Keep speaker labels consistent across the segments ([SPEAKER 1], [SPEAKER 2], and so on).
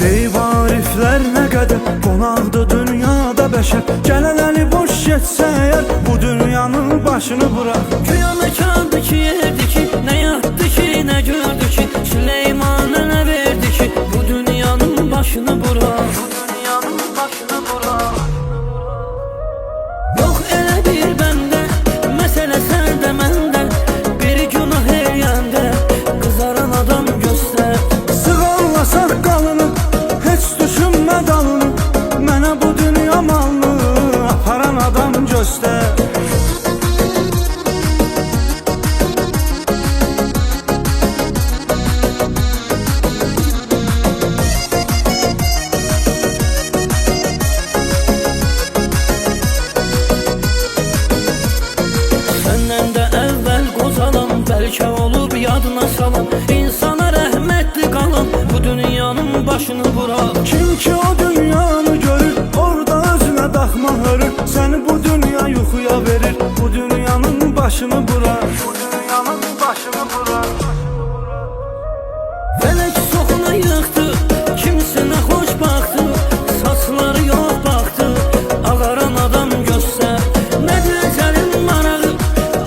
[SPEAKER 1] Ey variflər nə qədər qonaqdı dünyada bəşər, gələn əli boş getsə əgər bu dünyanın başını bırak.
[SPEAKER 2] Güya məkandı ki, yerdi ki, nə yatdı ki, nə gördü ki, Süleyman'a nə verdi ki, bu dünyanın başını bırak. Bu dünyanın başını bırak. Yox elə bir bəndə, məsələ səndə məndə, bir günah eləyəndə qızaran adam göstər.
[SPEAKER 1] Sığallasaq qalını, heç düşünmə dalını, mənə bu dünya malını aparan adam göstər.
[SPEAKER 2] Səndən də əvvəl qozalam, bəlkə olub yadına salam, insana rəhmətli qalan bu dünyanın başını bırak.
[SPEAKER 1] Kim ki o dünyanı görür, orada özünə daxma hörür, səni bu dünya yuxuya verir, bu dünyanın başını bırak. Bu dünyanın başını bırak.
[SPEAKER 2] Fələk soxuna yıxdı, kimsinə xoş baxdı, saçları yox baxdı, ağaran adam göstər. Nədir əcəlin marağı,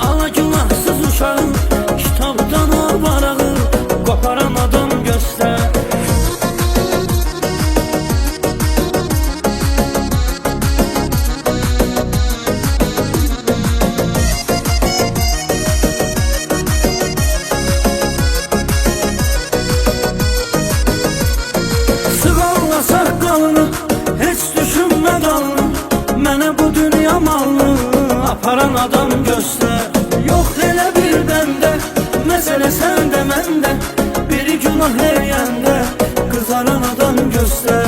[SPEAKER 2] ala günahsız uşağın, kitabdan o varağı, qoparan adam göstər.
[SPEAKER 1] Sığallasaq qalını, heç düşünmə dalını, mənə bu dünya malını aparan adam göstər. Yox elə bir bəndə, məsələ səndə məndə, biri günah eləyəndə qızaran adam göstər.